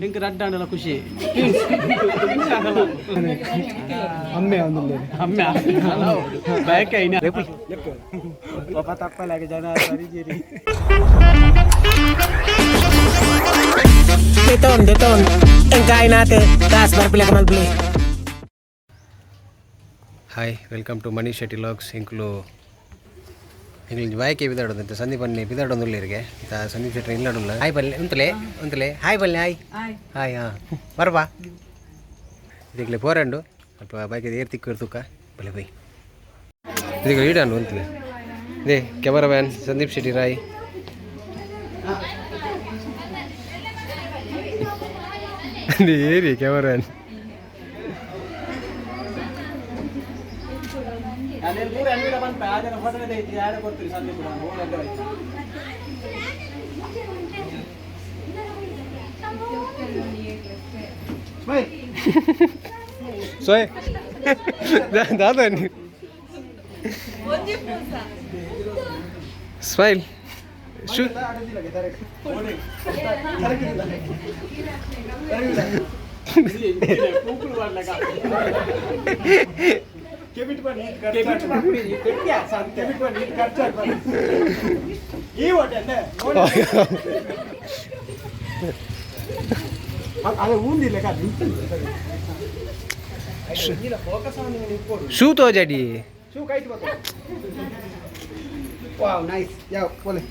Link ರಡ್ಡ ಅಂಡಲ ಖುಷಿ ಅಮ್ಮೆ ಒಂದು ಅಮ್ಮೆ ಬ್ಯಾಕ್ ಐನ ಪಾಪ ತಪ್ಪಲಾಗೆ ಜನ ಸರಿಜಿರಿ Deton engkai nate das berpilih kemal beli. Hi welcome to Manish Shetty logs ಇಂಕ್ಲು ಬಾಯ್ಕೆ ಬಿದಾಡೋದಂತೆ ಸಂದೀಪನ್ನೇ ಬಿದಾಡೋದಿಲ್ಲರಿಗೆ ಸಂದೀಪ್ ಶೆಟ್ಟಿ ಇಲ್ಲಾಡಲ್ಲ ಹಾಯ್ ಬಲ್ಲೆ ಉಂತಲೆ ಹಾಯ್ ಬಲ್ಲೆ ಹಾಯ್ ಹಾಂ ಬರಬಾ ಇದಕ್ಕೆ ಪೋರಂಡು ಅಲ್ಪ ಬಾಯ್ಕೆ ಏರ್ ತಿಕ್ಕು ಇರ್ತುಕ್ಕ ಬಲ್ಲೆ ಬೈ ಇದಕ್ಕೆ ಈಡಾನು ಅಂತಲೇ ಇದೇ ಕ್ಯಾಮರಾ ಮ್ಯಾನ್ ಸಂದೀಪ್ ಶೆಟ್ಟಿ ರಾಯ್ ಏರಿ camera man Soy. Dada ni. Smile. Shoot. ಕೆಬಿಟ್ ಬನ್ನಿ ಕೆಬಿಟ್ ಬನ್ನಿ ಕಟ್ಟ್ಯಾ ಸಾನ್ ಕೆಬಿಟ್ ಬನ್ನಿ ಕಟ್ಚಾ ಈ ಹೋಟೆಲ್ ಅದು ಊಂದಿಲ್ಲ ಕಾ ಇಲ್ಲ ಫೋಕಸ್ ಆನ್ ನೀವು ಕೊಡು ಶೂ ತೋ ಜಡಿ ಶೂ ಕೈಟ್ ಬತ್ತು ವಾವ್ ನೈಸ್ ಯಾವ್ ಬೋಲೆ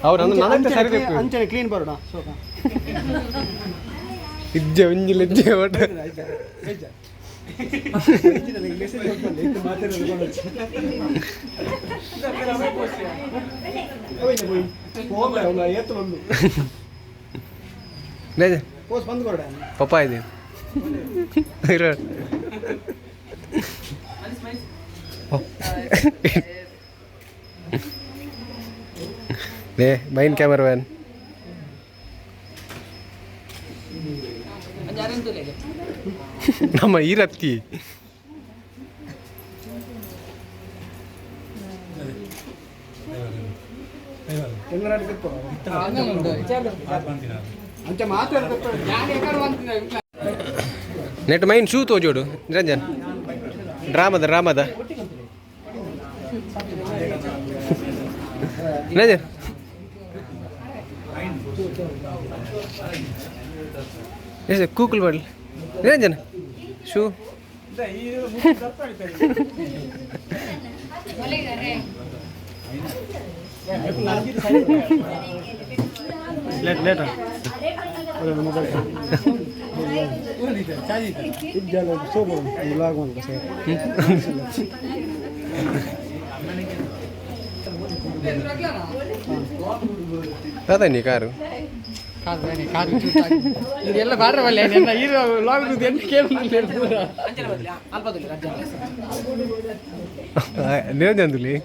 ಅವ್ರು ನನಗೆ ಸರಿ ಬೇಕು ಅಂಚನೆ ಕ್ಲೀನ್ ಬರೋಣ ಸೋಕ ಇಜ್ಜೆ ಒಂಜಿಲ್ಲ ಇಜ್ಜೆ ಒಟ್ಟ ಪಪ್ಪ ಇದೆ ಮೈನ್ ಕ್ಯಾಮರಾ ಮ್ಯಾನ್ ನಮ್ಮ ಈರತ್ತಿ ನೆಟ್ ಮೈನ್ ಶೂ ತೋಜೋಡು ನಿರಂಜನ್ ಡ್ರಾಮದ ನಿರಂಜನ್ ಕೂಕಲ್ ಬಡ್ಲಿ ನಿರಂಜನ್ ಶೂ ಅದ ನೀ ಕಾರು ಇದೆಲ್ಲ ಬಾಡ್ರವಲ್ಲ ಹೀರೋ ಲಾಗ್ ನಿರಂಜನ್ಲಿ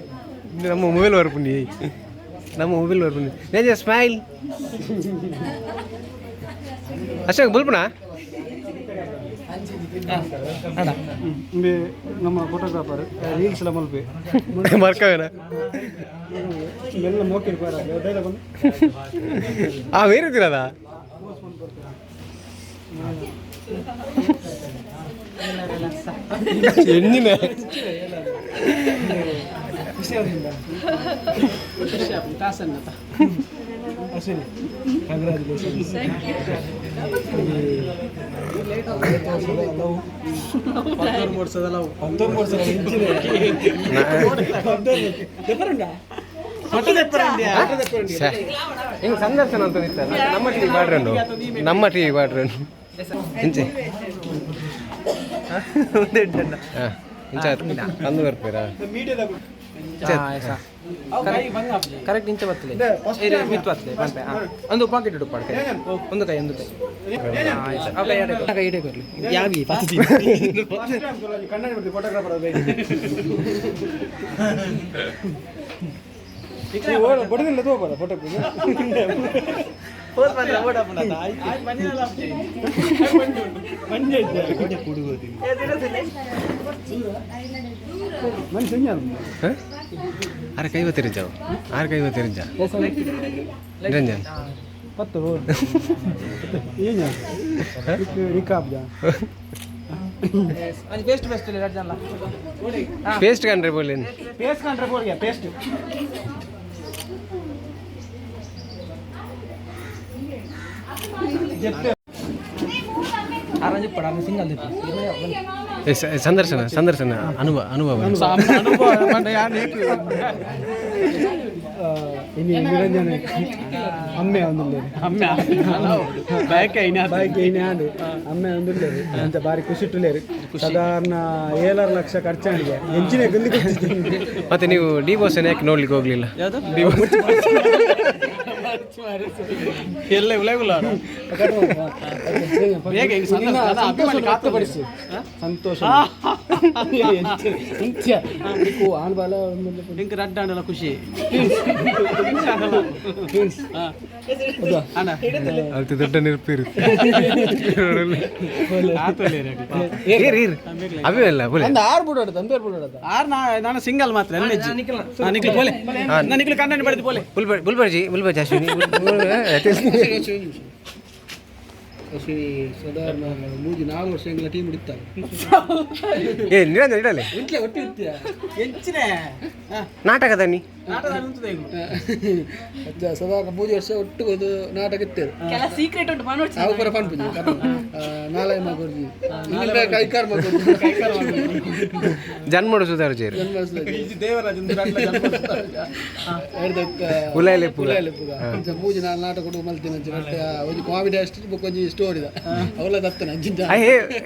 ನಮ್ಮ ಮೊಬೈಲ್ ವರ್ಪುನಿ ನೇಜ ಸ್ಮೈಲ್ ಅಶೋಕ್ ಬಲ್ಪನಾ ನಮ್ಮ ಫೋಟೋಗ್ರಾಫರ್ ರೀಲ್ಸ್ ಎಲ್ಲ ಮಲ್ಪೆ ಮರ್ಕವೇನ ಎಲ್ಲ ಮೋಕೆ ಬಂದು ಬೇರೆದಿರದ ಹೆಣ್ಣಿನ ತಾಸನ್ನತ ಅಸಲಿ ಕಂಗ್ರಾಚುಲೇಷನ್ಸ್ ಹಿಂಗೆ ಸಂದರ್ಶನ ಅಂತ ಇರ್ತಾರೆ ನಮ್ಮ ಟಿವಿ ಬಾಡ್ರನ್ನು ಇಂಚೆ ಅಂದು ಬರ್ತೀರಾ ಕರೆಕ್ಟ್ ಇಂಚೆ ಬರ್ತದೆ ಮಿತ್ ಬರ್ತದೆ ಬಂದೆ ಒಂದು ಪಾಕೆಟ್ ಇಡು ಪಾಡ್ಕೆ ಒಂದು ಕೈ ಕೈ ಇಡೇ ಕೊಡ್ಲಿ ಯಾವಿ ಕನ್ನಡ ಫೋಟೋಗ್ರಾಫರ್ ಬಡದಿಲ್ಲ ತಗೋಬಾರ ಫೋಟೋ ಆರು ಕೈ ಬತ್ತಿರಿಂಜಾವು ನಿರಂಜನ್ ಪತ್ತು ಏನು ನಿಕಾಬ್ದ ಪೇಸ್ಟ್ ಬೆಸ್ಟ್ ಇಲ್ಲ ಎರಡು ಜನ ಪೇಸ್ಟ್ ಕಂಡ್ರೆ ಬೋಲಿ ಪೇಸ್ಟ್ ಕಂಡ್ರೆ ಬೋಲ್ಗೆ ಪೇಸ್ಟ್ ಆರಂಜ್ ಪಡ ಸಿಂಗಲ್ ಸಂದರ್ಶನ ಸಂದರ್ಶನ ಅನುಭವ ഇനി നിരഞ്ജന അമ്മ ഒന്നുമില്ലേ ബൈക്ക് అయినాడు అమ్మ ఒందులేరు అంత భారీ ಖುಷಿಟ್ಟುಲೇರು ಸಾಧಾರಣ 7 ಲಕ್ಷ ಖರ್ಚಾಣಿಗೆ ಹೆಂಚಿನ ಗಂದಿಗೆ ಮತ್ತೆ ನೀವು ಡಿವೋರ್ಸ್ ಯಾಕೆ ನೋಡ್ಲಿಕ್ಕೆ ಹೋಗ್ಲಿಲ್ಲ ಎಲ್ಲ ಉಳಗುಲ್ಲ ಸಂತೋಷ ಆನ್ಬಾಲ ಇಂಕ ರಡ್ಡಾಂಡಲ ಖುಷಿ ಅದು ದೊಡ್ಡ ನೆನಪಿರು ಅವೇ ಅಲ್ಲ ಆರು ಬಿಡೋದು ಅಂಬೇರ್ ಬಿಡೋದು ಆರು ನಾನು ಸಿಂಗಲ್ ಮಾತ್ರ ನಿಖಿಲ್ ಬೋಲೆ ನಿಖಿಲ್ ಕಣ್ಣು ಬಡಿದು ಬೋಲೆ ಬುಲ್ಬರ್ಜಿ ಅಶ್ವಿನಿ ಸಾಧಾರಣ 3-4 ವರ್ಷ ಎಂಗ್ಲ ಟೀಮ್ ಹಿಡಿತಾರೆ ಏ ನಿರಂಜನ ಇಡಲೆ ನಾಟಕದ ನೀ ಸಾಧಾರಣ 3 ವರ್ಷ ಒಟ್ಟು ಒಂದು ನಾಟಕ ಇತ್ತೇವೆ ಅವು ಪರ ಪನ್ಪುಜಿ ನಾಳೆ ಮಾಡ್ಕೊಡ್ತೀವಿ ಕೈಕಾರ್ ಮಾಡ್ಕೊಡ್ತೀವಿ ಜನ್ಮಡು ಸುಧಾರಿಸೇರು ಮೂಜಿ ನಾನು ನಾಟಕ ಕೊಡು ಮಲ್ತೀನಿ ಒಂದು ಕಾಮಿಡಿ ಅಷ್ಟು ಕೊಂಚ ಸ್ಟೋರಿ ಅವಳ ದತ್ತನ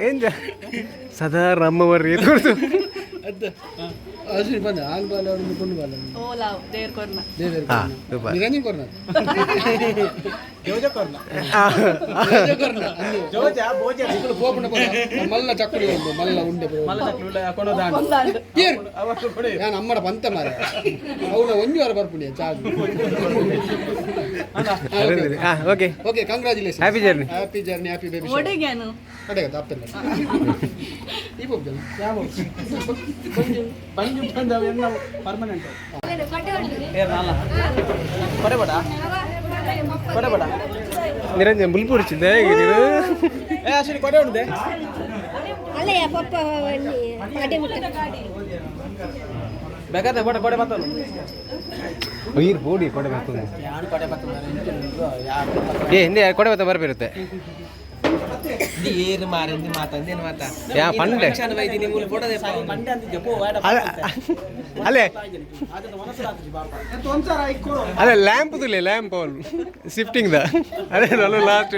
ಏನ್ ಸಾಧಾರಣ ಅಮ್ಮವರ್ರಿ ಎತ್ಕೊಡ್ತು ಅಶ್ವಿನಿ ಬಂದ ಹಾಲು ಬಾಲ ಅವ್ರನ್ನ ಕೊಂಡು ಬಾಲ ನಿರಂಜನ್ ಕೊರ್ನ ಮಲ್ಲ ಚಕ್ಕುಲಿ ಉಂಟು ಮಲ್ಲ ಉಂಡೆ ನಾನು ಅಮ್ಮಡ ಬಂತ ಮಾರ ಅವಳ ಒಂದು ವಾರ ಬರ್ಪುಡಿ charge okay okay congratulation happy journey happy journey happy baby ಕಡೆಗೆ ತಪ್ಪಿಲ್ಲ ಈ ಹೋಗ್ತೇನೆ ಪರ್ಮನೆಂಟ್ ನಿರಂಜನ್ ಬುಲ್ಪು ಹೊಡಿಸಿದ್ದೆ ಅಶ್ವಿನಿ ಕೊಡೆ ಉಂಡೆ ಬೇಕಾದ್ರೆ ಕೊಡೆ ಕೊಡೆ ಬರ್ತಲ್ಲ ವೀರ್ ಬೋಡಿ ಕೊಡೆ ಬರ್ತದೆ ಏ ಹಿಂದೆ ಕೊಡೆ ಬತ್ತ ಬರಬಿರುತ್ತೆ ಏರು ಮಾರಿಂದು ಮಾತಂದೇನು ಮಾತಾ ಯಾ ಪಂಡೆ ಅಲ್ಲೇ ಅದೇ ಲ್ಯಾಂಪ್ ತುಲೆ ಲ್ಯಾಂಪ್ ಅವನು ಶಿಫ್ಟಿಂಗ್ ದ ಅದೇ ನಾನು ಲಾಸ್ಟ್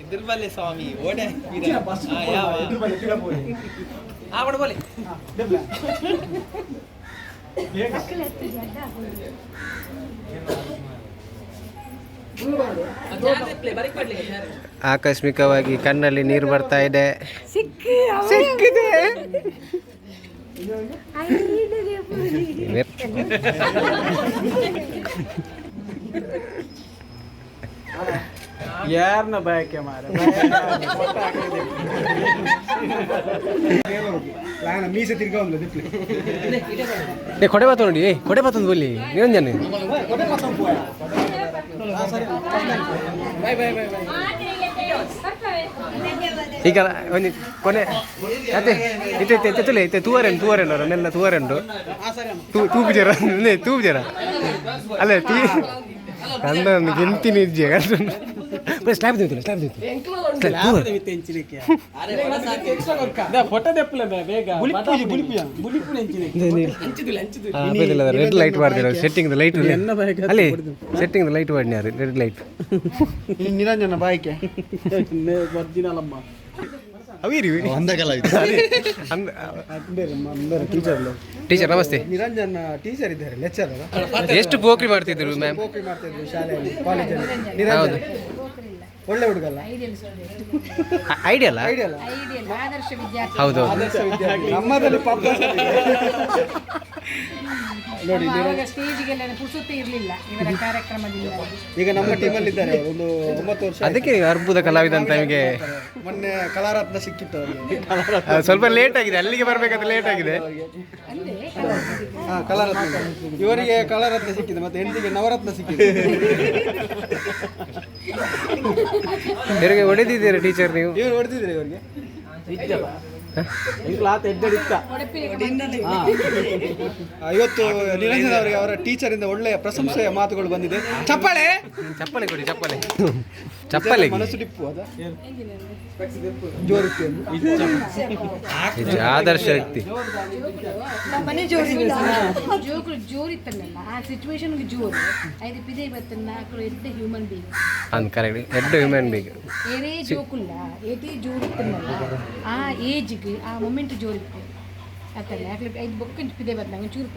ಇದ್ರಬಲ್ಲೆ ಸ್ವಾಮಿ ಓಡೆ ಆವಡ ಬೋಲೆ ಆಕಸ್ಮಿಕವಾಗಿ ಕಣ್ಣಲ್ಲಿ ನೀರು ಬರ್ತಾ ಇದೆ ಸಿಕ್ಕಿದೆ ಯಾರನ್ನ ಬಯಕೆ ಮಾರ ಮೀಸೆ ತಿರ್ಗ ಕೊಡೆ ಬಾತ ನೋಡಿ ಕೊಡೆ ಬಾತಂದು ಬೋಲಿ ನಿರಂಜನ್ ಈಗ ಒಂದು ಕೊನೆ ಅದೇ ಇತ್ತೆ ತೂವರೆಂಡು ಅವರನ್ನೆಲ್ಲ ತೂವರೆಂಡು ತೂಪು ಜರ ತೂಪು ಜರ ಅಲ್ಲೇ ಕಂಡ ಗೆಂತಿನ ಇಜ್ಜೆ ಕಂಡ ಸ್ಲ್ಯಾಬ್ ರೆಡ್ ಲೈಟ್ ಮಾಡಿದ್ರು ಸೆಟ್ಟಿಂಗ್ ಲೈಟ್ ಅಲ್ಲಿ ಸೆಟ್ಟಿಂಗ್ ಲೈಟ್ ಮಾಡಿದ್ದಾರೆ ರೆಡ್ ಲೈಟ್ ನಿರಂಜನ ಬಾಯ್ಕೆ ಟೀಚರ್ ನಮಸ್ತೆ ನಿರಂಜನ್ ಟೀಚರ್ ಇದ್ದಾರೆ ಲೆಕ್ಚರ್ ಎಷ್ಟು ಪೋಕ್ರಿ ಮಾಡ್ತಿದ್ರು ಮ್ಯಾಮ್ ಮಾಡ್ತಿದ್ರು ಶಾಲೆಯಲ್ಲಿ ಕಾಲೇಜಲ್ಲಿ ಹೌದು ಒಳ್ಳೆ ಹುಡುಗಲ್ಲ ಐಡಿಯಲ್ಲ ಹೌದು ನಮ್ಮದಲ್ಲಿ ಪಾಪ ನೋಡಿ ಈಗ ನಮ್ಮ ಟೀಮಲ್ಲಿ ಇದ್ದಾರೆ ಒಂದು 9 ವರ್ಷ ಅದಕ್ಕೆ ಅದ್ಭುತ ಕಲಾವಿದ ಅಂತ ನಿಮಗೆ ಮೊನ್ನೆ ಕಲಾರತ್ನ ಸಿಕ್ಕಿತ್ತು ಅವರಿಗೆ ಸ್ವಲ್ಪ ಲೇಟ್ ಆಗಿದೆ ಅಲ್ಲಿಗೆ ಬರ್ಬೇಕಾದ್ರೆ ಲೇಟ್ ಆಗಿದೆ ಕಲಾರತ್ನ ಇವರಿಗೆ ಕಲಾರತ್ನ ಸಿಕ್ಕಿದೆ ಮತ್ತೆ ಹೆಂಡತಿಗೆ ನವರತ್ನ ಸಿಕ್ಕಿದೆ. ಇವರಿಗೆ ಹೊಡೆದಿದ್ದೀರಾ ಟೀಚರ್ ನೀವು? ಇವ್ರು ಹೊಡೆದಿದ್ರೆ ಇವರಿಗೆ ಇವತ್ತು ನಿರಂಜನ್ ಅವರಿಗೆ ಅವರ ಟೀಚರಿಂದ ಒಳ್ಳೆಯ ಪ್ರಶಂಸೆಯ ಮಾತುಗಳು ಬಂದಿದೆ. ಚಪ್ಪಾಳೆ ಚಪ್ಪಲಿ ಕೊಡಿ, ಚಪ್ಪಲಿ ಚಪ್ಪಲಿ ಮನಸ್ಸು ಟಿಪ್ಪು ಅದ ಜೋರಿತ್ತು ಆದರ್ಶ ವ್ಯಕ್ತಿ. ಮನೆ ಜೋರಿತ್ತಲ್ಲ ಆ ಸಿಚುವೇಶನ್ಗೆ ಜೋರು ಐದು ಪಿದೆ ಬತ್ತನ್ನ ಎಡ್ಡೆ ಹ್ಯೂಮನ್ ಬೀಯಿಂಗ್ ಅಂದ್ ಕರೆಕ್ಟ್ ಎಡ್ಡೆ ಹ್ಯೂಮನ್ ಬೀಯಿಂಗ್ ಏನೇ ಜೋಕುಲ್ಲ ಏತಿ ಜೋರಿತ್ತಲ್ಲ ಆ ಏಜ್ಗೆ ಆ ಮೊಮೆಂಟ್ ಜೋರಿತ್ತು ಅತ್ತಲ್ಲ ಯಾಕೆ ಐದು ಬೊಕ್ಕ ಪಿದೆ ಬತ್ತ ಒಂಚೂರು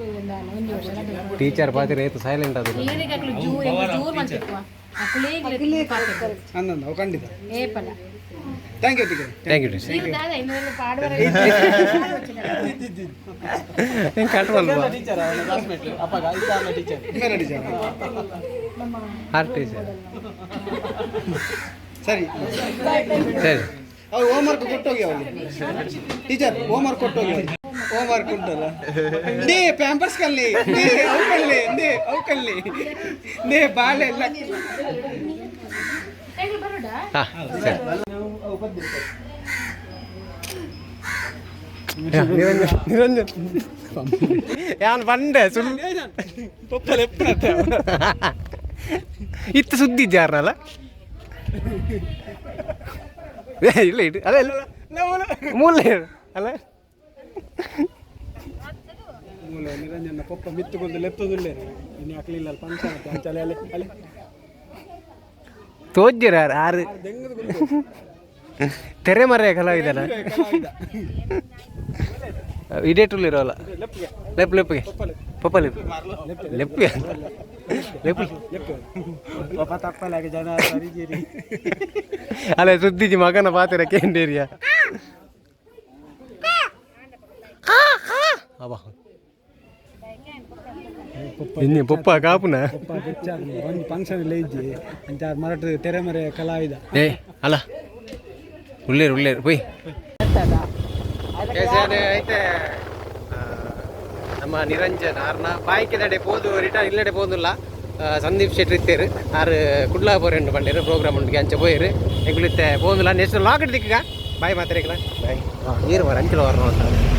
ಒಂದು ವರ್ಷ ಟೀಚರ್ ಪಾತ್ರ ಏತು ಸೈಲೆಂಟ್ ಅದು ಏನಿಗೆ ಹಾಕಲು ಜೋರು ಮಾಡ್ತಿತ್ತು ಅನ್ನಂದ ಅವು ಖಂಡಿತ. ಏಪಲ್ಲ thank you teacher. Thank you teacher. ಈಗ ದಾದ ಇನ್ನೊಂದು ಪಾಡುವ ಕಟ್ವಲ್ವಾ ಇನ್ನೇನ ಟೀಚರ್ ಆರ್ಟ್ ಟೀಚರ್. ಸರಿ ಸರಿ ಅವ್ರು ಹೋಮ್ವರ್ಕ್ ಕೊಟ್ಟೋಗಿ ಅವರಿಗೆ ಟೀಚರ್ ಹೋಮ್ವರ್ಕ್ ಕೊಟ್ಟೋಗಿ ಅವ್ರಿಗೆ ಹೋಮ್ವರ್ಕ್ ಉಂಟಲ್ಲ ನೇ ಪ್ಯಾಂಪರ್ಸ್ ಕಲ್ಲಿ ನೇ ಅವು ಕಲ್ಲಿ ನೇ ಅವು ಕಲ್ಲಿ ನೇ ಬಾಳೆ ಎಲ್ಲ ಬರೋಡಾ ಹಾಂ ಸರಿ. ನಿರಂಜನ್ ಯಾನ್ ಬಂಡೆ ಇತ್ತು ಸುದ್ದಿ ಜಾರನಲ್ಲ ಇಲ್ಲ ಇಡು ಅಲ್ಲ ಇಲ್ಲ ಮೂಲ ಅಲ್ಲ ನಿರಂಜನ ಪಪ್ಪ ಮಿತ್ತುಕೊಂಡು ಲೆತ್ತದಿಲ್ಲ ಇನ್ನು ಹಾಕ್ಲಿಲ್ಲ ಪಂಚಾಯತ್ ಅಂಚಲೆ ಅಲೆ ಅಲೆ ತೋಜ್ಜಿರ ಆರು ತೆರೆ ಮರೆ ಕಲಾವಿದನ ಇಡೇಟುಲ್ ಇರೋಲ್ಲ ಲೆಪ್ ಲೆಪ್ಗೆ ಪಪ್ಪ ಲೆಪ್ ಲೆಪ್ಗೆ ಲೆಪ್ ಪಪ್ಪ ತಪ್ಪಲಾಗಿ ಜನ ಸರಿಗೇರಿ ಅಲ್ಲ ಸುದ್ದಿಜಿ ಮಗನ ಪಾತ್ರ ಕೇಂದ್ರೇರಿಯ ಅಬ್ಬಾ ಇನ್ನೇ ಪಪ್ಪ ಕಾಪುನ ಪಪ್ಪ ಬೆಚ್ಚಾರ ಒಂದು ಫಂಕ್ಷನ್ ಇಲ್ಲ ಇಜ್ಜಿ ಅಂತ ಮರಾಠ ತೆರೆ ಮರೆ ಕಲಾವಿದ ಏ ಅಲ್ಲ ಉಳ್ಳೇರು ಉಳ್ಳೇರು ಹೋಯ್ ಐತೆ ನಮ್ಮ ನಿರಂಜನ್ ಆರ್ನ ಬಾಯ್ಕೆದಡೆ ಪೋದು ರಿಟರ್ನ್ ಇಲ್ಲಡೆ ಪೋದಿಲ್ಲ ಸಂದೀಪ್ ಶೆಟ್ಟಿ ಇತ್ತೇರು ಆರು ಕುಡ್ಲಾಪುರ ಉಂಡು ಬಂಡೇರು ಪ್ರೋಗ್ರಾಮ್ ಉಂಟು ಅಂಚೆ ಪೋಯಿರು ಎಗುಳಿತ್ತೆ ಪೋದಿಲ್ಲ ನೆಕ್ಸ್ಟ್ ಲಾಕೆಟ್ ದಿಕ್ಕ ಬಾಯ್ ಮಾತಾಡಿಕಲ ಬಾಯ್ ನೀರು ಅಂಚಲು ವರಣ